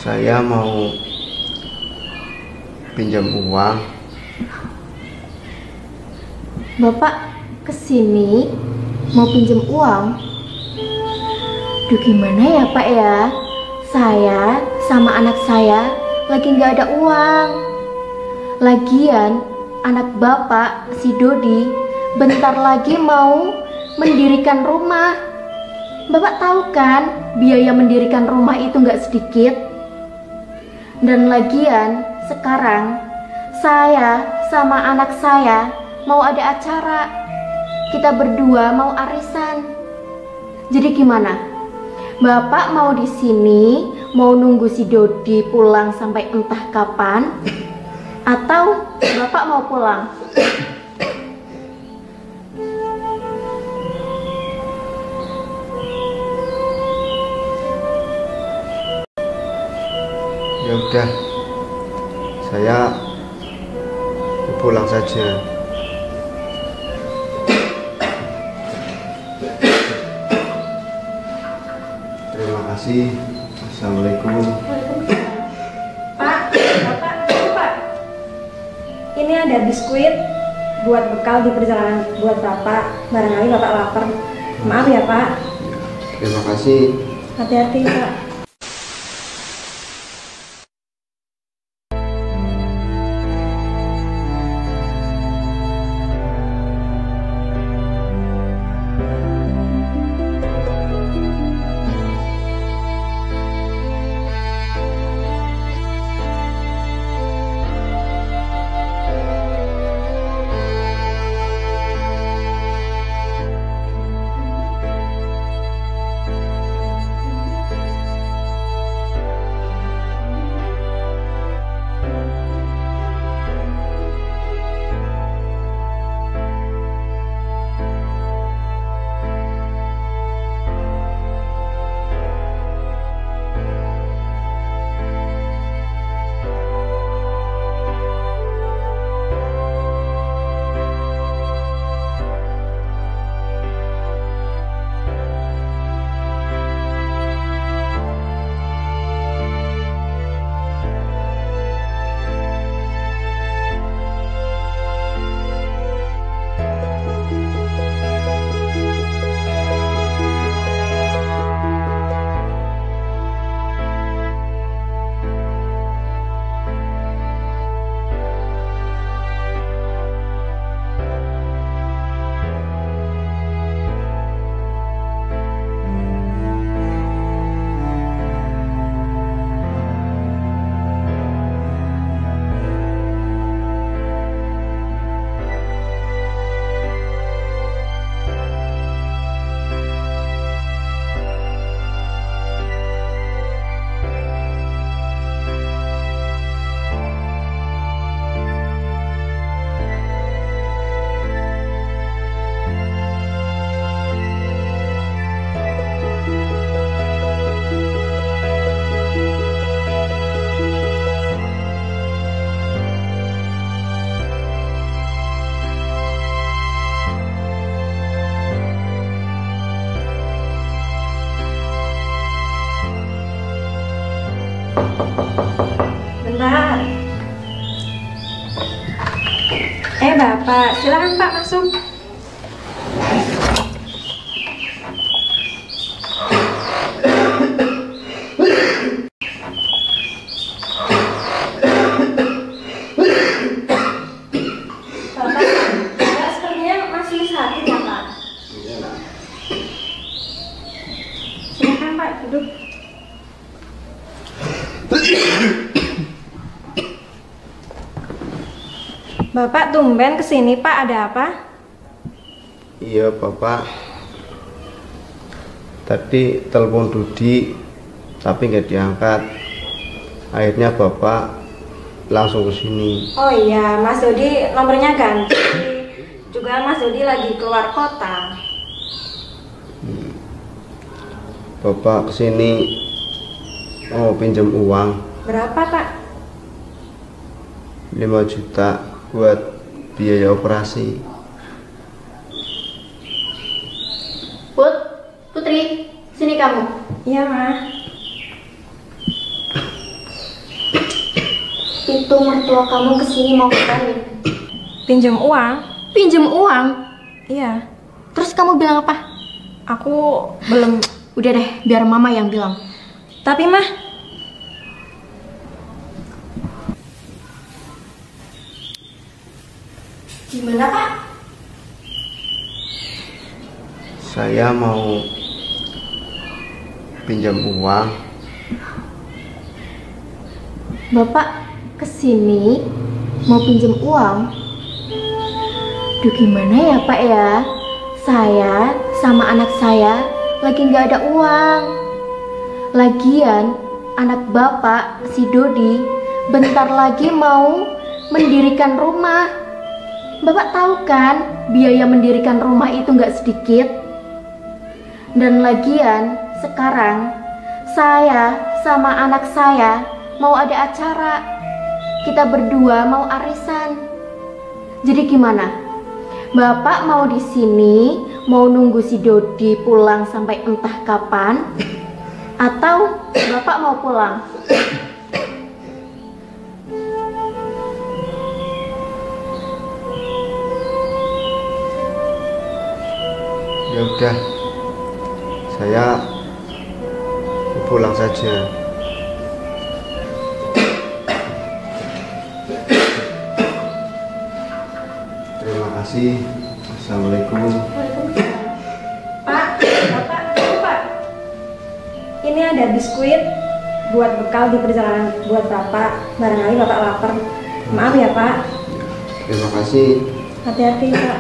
Saya mau pinjam uang. Bapak kesini mau pinjam uang? Duh, gimana ya Pak ya? Saya sama anak saya lagi nggak ada uang. Lagian anak Bapak si Dodi bentar lagi mau mendirikan rumah. Bapak tahu kan biaya mendirikan rumah itu nggak sedikit. Dan lagian sekarang saya sama anak saya mau ada acara. Kita berdua mau arisan. Jadi gimana? Bapak mau di sini, mau nunggu si Dodi pulang sampai entah kapan, atau Bapak mau pulang? Ya udah, saya pulang saja. Terima kasih. Assalamualaikum. Pak, Bapak, Pak. Ini ada biskuit buat bekal di perjalanan buat Bapak. Barangkali Bapak lapar. Maaf ya Pak. Terima kasih. Hati-hati Pak. Bentar. Bapak, silakan Pak masuk. Bapak, sepertinya masih sakit ya Pak? Silakan Pak, duduk. Bapak tumben kesini Pak, ada apa? Iya Bapak, tadi telepon Dodi tapi nggak diangkat. Akhirnya Bapak langsung ke sini. Oh iya, Mas Dodi nomornya ganti. Juga Mas Dodi lagi keluar kota. Bapak kesini mau pinjam uang Berapa Pak? 5 juta buat biaya operasi. Putri, sini kamu. Iya Ma. itu mertua kamu kesini mau ngapain? Pinjam uang? Pinjem uang? Iya. Terus kamu bilang apa? Aku belum. Udah deh, biar mama yang bilang. Tapi mah, gimana Pak? Saya mau pinjam uang. Bapak kesini mau pinjem uang? Duh gimana ya Pak ya? Saya sama anak saya lagi nggak ada uang. Lagian anak Bapak si Dodi bentar lagi mau mendirikan rumah. Bapak tahu kan biaya mendirikan rumah itu nggak sedikit. Dan lagian sekarang saya sama anak saya mau ada acara. Kita berdua mau arisan. Jadi gimana? Bapak mau di sini, mau nunggu si Dodi pulang sampai entah kapan, atau Bapak mau pulang? Ya udah, saya pulang saja. Terima kasih. Assalamualaikum. Pak, Bapak, Pak. Ini ada biskuit buat bekal di perjalanan buat Bapak. Barangkali Bapak lapar. Maaf ya Pak. Terima kasih. Hati-hati Pak.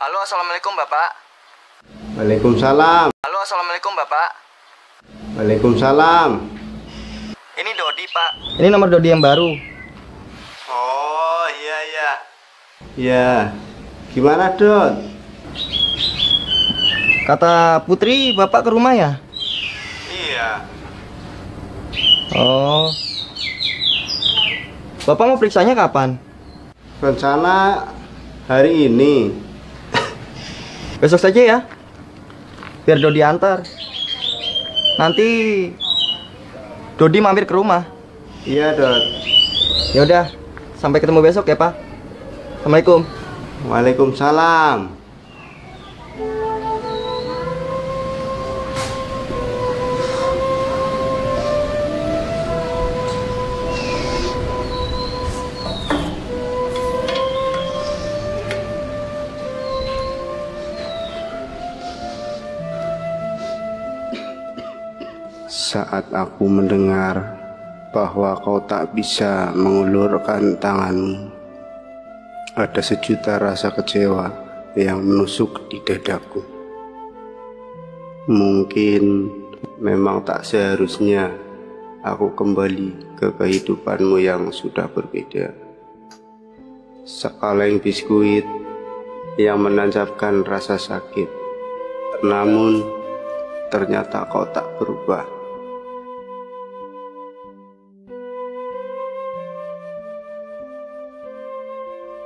Halo, assalamualaikum Bapak. Waalaikumsalam. Halo, assalamualaikum Bapak. Waalaikumsalam. Ini Dodi, Pak. Ini nomor Dodi yang baru. Oh iya iya. Ya, gimana Dot? Kata Putri, Bapak ke rumah ya? Iya. Oh. Bapak mau periksanya kapan? Rencana hari ini. Besok saja ya. Biar Dodi antar. Nanti Dodi mampir ke rumah. Iya Dot. Ya udah, sampai ketemu besok ya, Pak. Assalamualaikum. Waalaikumsalam. Saat aku mendengar bahwa kau tak bisa mengulurkan tanganmu, ada sejuta rasa kecewa yang menusuk di dadaku. Mungkin memang tak seharusnya aku kembali ke kehidupanmu yang sudah berbeda. Sekaleng biskuit yang menancapkan rasa sakit, namun ternyata kau tak berubah.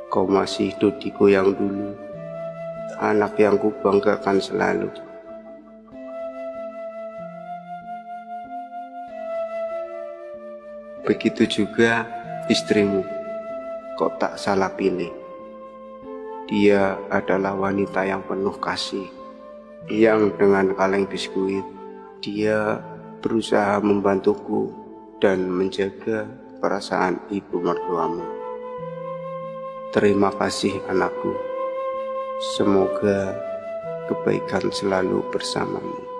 Kau masih Dodiku yang dulu, anak yang kubanggakan selalu. Begitu juga istrimu, kau tak salah pilih. Dia adalah wanita yang penuh kasih, yang dengan kaleng biskuit, dia berusaha membantuku dan menjaga perasaan ibu mertuamu. Terima kasih anakku, semoga kebaikan selalu bersamamu.